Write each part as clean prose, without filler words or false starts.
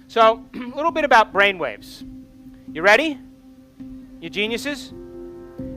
So, a little bit about brainwaves. You ready? You geniuses?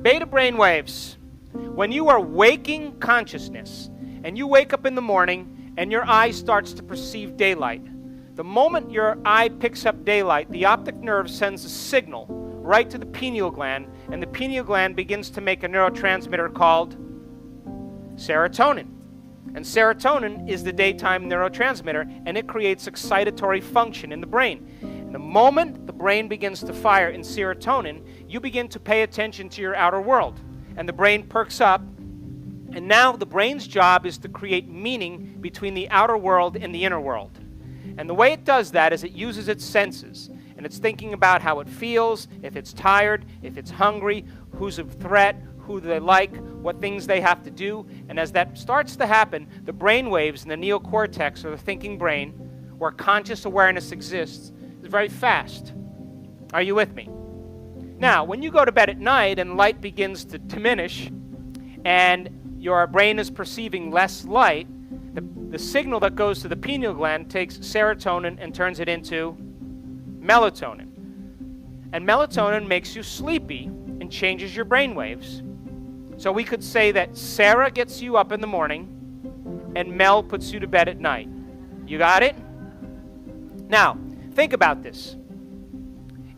Beta brainwaves. When you are waking consciousness, and you wake up in the morning, and your eye starts to perceive daylight, the moment your eye picks up daylight, the optic nerve sends a signal right to the pineal gland, and the pineal gland begins to make a neurotransmitter called serotonin. And serotonin is the daytime neurotransmitter, and it creates excitatory function in the brain. And the moment the brain begins to fire in serotonin, you begin to pay attention to your outer world. And the brain perks up, and now the brain's job is to create meaning between the outer world and the inner world. And the way it does that is it uses its senses. And it's thinking about how it feels, if it's tired, if it's hungry, who's a threat, who they like, what things they have to do. And as that starts to happen, the brain waves in the neocortex, or the thinking brain, where conscious awareness exists, is very fast. Are you with me? Now, when you go to bed at night and light begins to diminish, and your brain is perceiving less light, the signal that goes to the pineal gland takes serotonin and turns it into melatonin. And melatonin makes you sleepy and changes your brain waves. So we could say that Sarah gets you up in the morning and Mel puts you to bed at night. You got it? Now, think about this.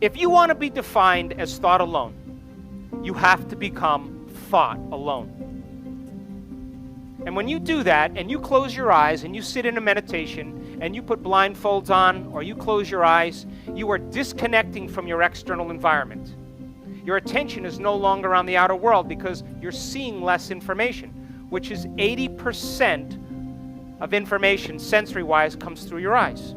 If you want to be defined as thought alone, you have to become thought alone. And when you do that, and you close your eyes, and you sit in a meditation, and you put blindfolds on, or you close your eyes, you are disconnecting from your external environment. Your attention is no longer on the outer world because you're seeing less information, which is 80% of information, sensory-wise, comes through your eyes.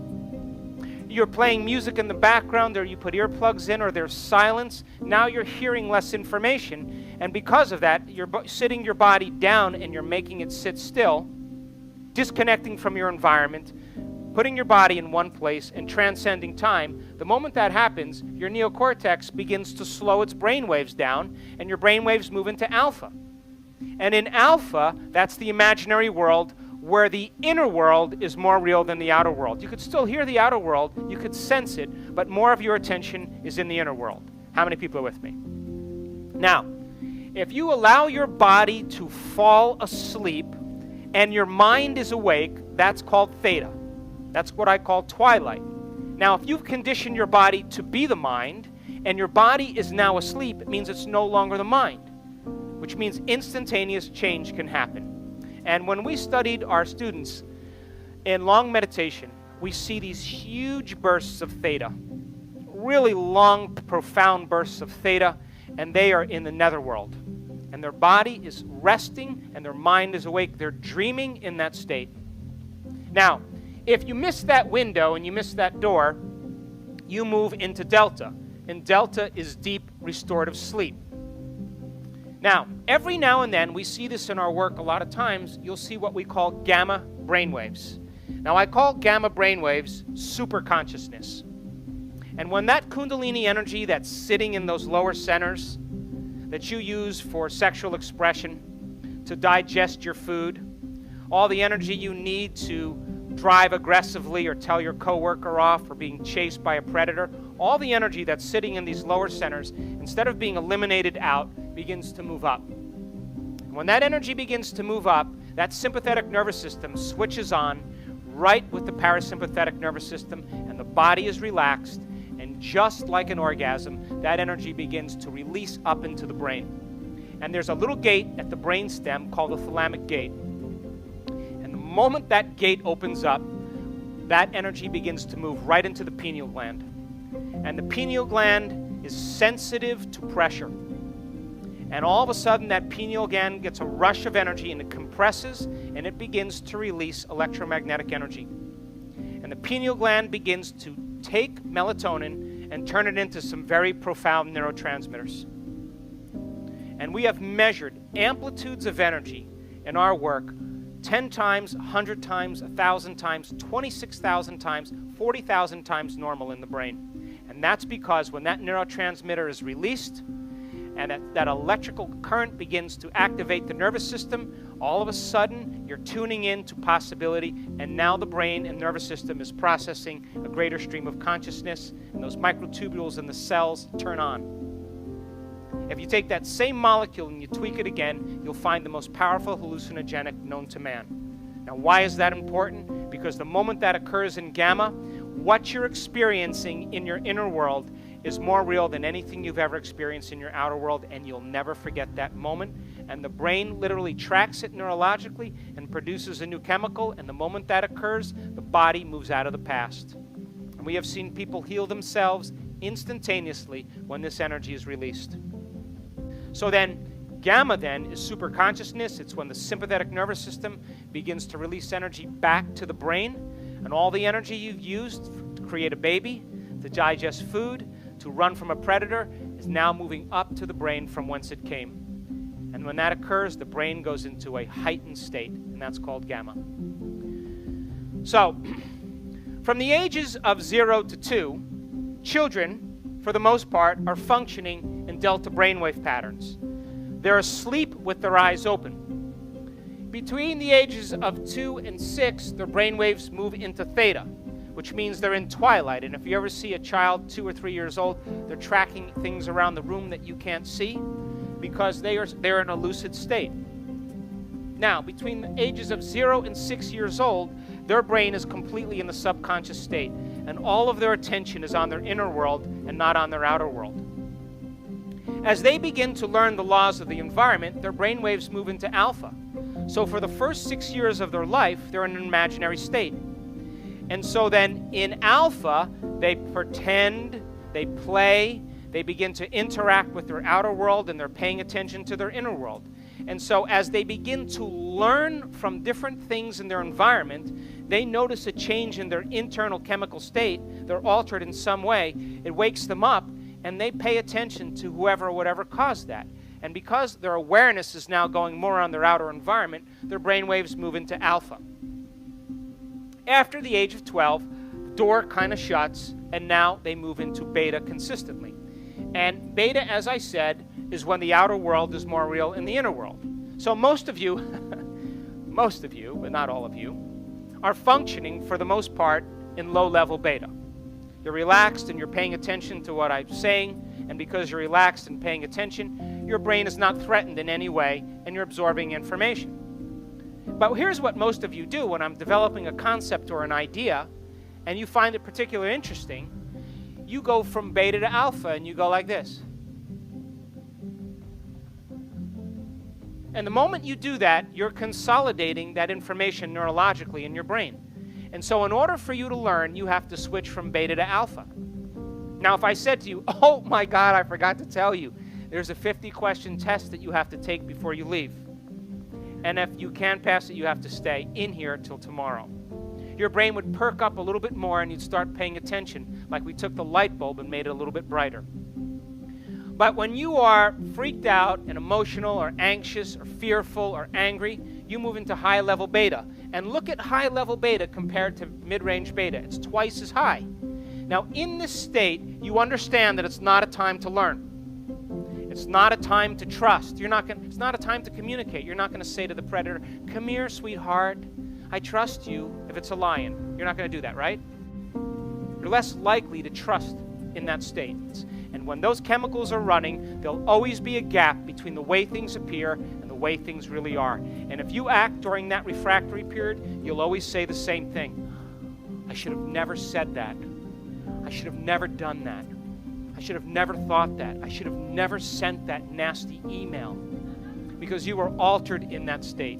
You're playing music in the background, or you put earplugs in, or there's silence. Now you're hearing less information, and because of that, you're sitting your body down and you're making it sit still, disconnecting from your environment, putting your body in one place and transcending time. The moment that happens, your neocortex begins to slow its brain waves down, and your brain waves move into alpha. And in alpha, that's the imaginary world, where the inner world is more real than the outer world. You could still hear the outer world, you could sense it, but more of your attention is in the inner world. How many people are with me? Now, if you allow your body to fall asleep and your mind is awake, that's called theta. That's what I call twilight. Now, if you've conditioned your body to be the mind and your body is now asleep, it means it's no longer the mind, which means instantaneous change can happen. And when we studied our students in long meditation, we see these huge bursts of theta, really long, profound bursts of theta, and they are in the netherworld. And their body is resting and their mind is awake. They're dreaming in that state. Now, if you miss that window and you miss that door, you move into delta. And delta is deep restorative sleep. Now, every now and then, we see this in our work a lot of times, you'll see what we call gamma brainwaves. Now, I call gamma brainwaves super consciousness. And when that kundalini energy that's sitting in those lower centers that you use for sexual expression, to digest your food, all the energy you need to drive aggressively or tell your coworker off or being chased by a predator, all the energy that's sitting in these lower centers, instead of being eliminated out, begins to move up. And when that energy begins to move up, that sympathetic nervous system switches on right with the parasympathetic nervous system, and the body is relaxed, and just like an orgasm, that energy begins to release up into the brain. And there's a little gate at the brain stem called the thalamic gate. And the moment that gate opens up, that energy begins to move right into the pineal gland. And the pineal gland is sensitive to pressure. And all of a sudden, that pineal gland gets a rush of energy, and it compresses, and it begins to release electromagnetic energy. And the pineal gland begins to take melatonin and turn it into some very profound neurotransmitters. And we have measured amplitudes of energy in our work 10 times, 100 times, 1,000 times, 26,000 times, 40,000 times normal in the brain. And that's because when that neurotransmitter is released, and that electrical current begins to activate the nervous system, all of a sudden you're tuning in to possibility, and now the brain and nervous system is processing a greater stream of consciousness, and those microtubules in the cells turn on. If you take that same molecule and you tweak it again, you'll find the most powerful hallucinogenic known to man. Now, why is that important? Because the moment that occurs in gamma, what you're experiencing in your inner world is more real than anything you've ever experienced in your outer world, and you'll never forget that moment. And the brain literally tracks it neurologically and produces a new chemical, and the moment that occurs, the body moves out of the past. And we have seen people heal themselves instantaneously when this energy is released. So then, gamma then is superconsciousness. It's when the sympathetic nervous system begins to release energy back to the brain, and all the energy you've used to create a baby, to digest food, to run from a predator, is now moving up to the brain from whence it came. And when that occurs, the brain goes into a heightened state, and that's called gamma. So, from the ages of 0 to 2, children, for the most part, are functioning in delta brainwave patterns. They're asleep with their eyes open. Between the ages of 2 and 6, their brainwaves move into theta, which means they're in twilight. And if you ever see a child 2 or 3 years old, they're tracking things around the room that you can't see because they're in a lucid state. Now, between the ages of 0 and 6 years old, their brain is completely in the subconscious state, and all of their attention is on their inner world and not on their outer world. As they begin to learn the laws of the environment, their brainwaves move into alpha. So for the first 6 years of their life, they're in an imaginary state. And so then in alpha, they pretend, they play, they begin to interact with their outer world, and they're paying attention to their inner world. And so as they begin to learn from different things in their environment, they notice a change in their internal chemical state. They're altered in some way. It wakes them up, and they pay attention to whoever or whatever caused that. And because their awareness is now going more on their outer environment, their brainwaves move into alpha. After the age of 12, the door kind of shuts, and now they move into beta consistently. And beta, as I said, is when the outer world is more real than the inner world. So most of you, but not all of you, are functioning for the most part in low-level beta. You're relaxed and you're paying attention to what I'm saying, and because you're relaxed and paying attention, your brain is not threatened in any way, and you're absorbing information. But here's what most of you do when I'm developing a concept or an idea, and you find it particularly interesting. You go from beta to alpha, and you go like this. And the moment you do that, you're consolidating that information neurologically in your brain. And so in order for you to learn, you have to switch from beta to alpha. Now, if I said to you, oh my God, I forgot to tell you, there's a 50-question test that you have to take before you leave. And if you can't pass it, you have to stay in here till tomorrow. Your brain would perk up a little bit more, and you'd start paying attention, like we took the light bulb and made it a little bit brighter. But when you are freaked out and emotional or anxious or fearful or angry, you move into high-level beta. And look at high-level beta compared to mid-range beta. It's twice as high. Now, in this state, you understand that it's not a time to learn. It's not a time to trust. It's not a time to communicate. You're not going to say to the predator, come here, sweetheart. I trust you if it's a lion. You're not going to do that, right? You're less likely to trust in that state. And when those chemicals are running, there'll always be a gap between the way things appear and the way things really are. And if you act during that refractory period, you'll always say the same thing. I should have never said that. I should have never done that. I should have never thought that. I should have never sent that nasty email, because you were altered in that state.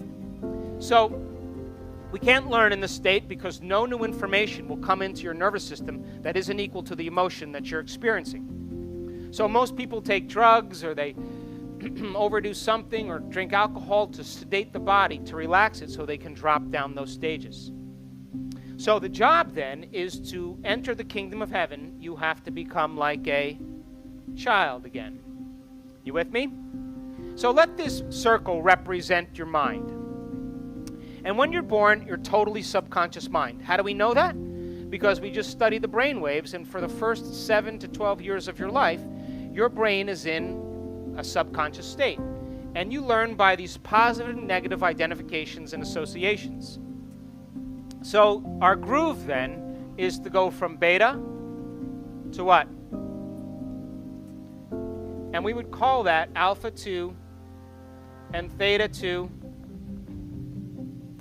So we can't learn in this state because no new information will come into your nervous system that isn't equal to the emotion that you're experiencing. So most people take drugs, or they overdo something, or drink alcohol to sedate the body, to relax it so they can drop down those stages. So the job then is to enter the kingdom of heaven. You have to become like a child again. You with me? So let this circle represent your mind. And when you're born, you're totally subconscious mind. How do we know that? Because we just study the brain waves, and for the first 7 to 12 years of your life, your brain is in a subconscious state. And you learn by these positive and negative identifications and associations. So our groove then is to go from beta to what? And we would call that alpha 2 and theta 2.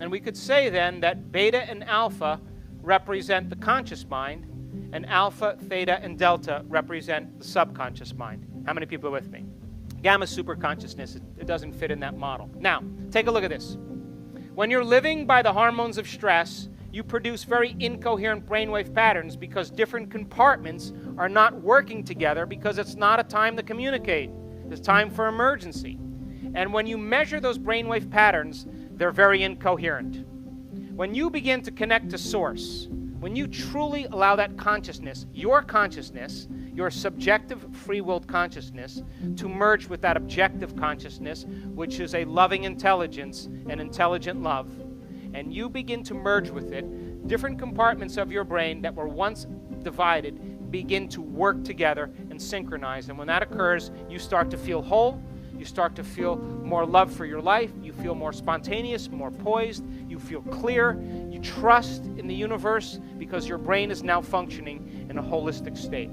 And we could say then that beta and alpha represent the conscious mind, and alpha, theta, and delta represent the subconscious mind. How many people are with me? Gamma superconsciousness, it doesn't fit in that model. Now, take a look at this. When you're living by the hormones of stress, you produce very incoherent brainwave patterns because different compartments are not working together because it's not a time to communicate. It's time for emergency. And when you measure those brainwave patterns, they're very incoherent. When you begin to connect to source, when you truly allow that consciousness, your subjective free-willed consciousness, to merge with that objective consciousness, which is a loving intelligence and intelligent love, and you begin to merge with it, different compartments of your brain that were once divided begin to work together and synchronize. And when that occurs, you start to feel whole. You start to feel more love for your life. You feel more spontaneous, more poised. You feel clear. You trust in the universe because your brain is now functioning in a holistic state.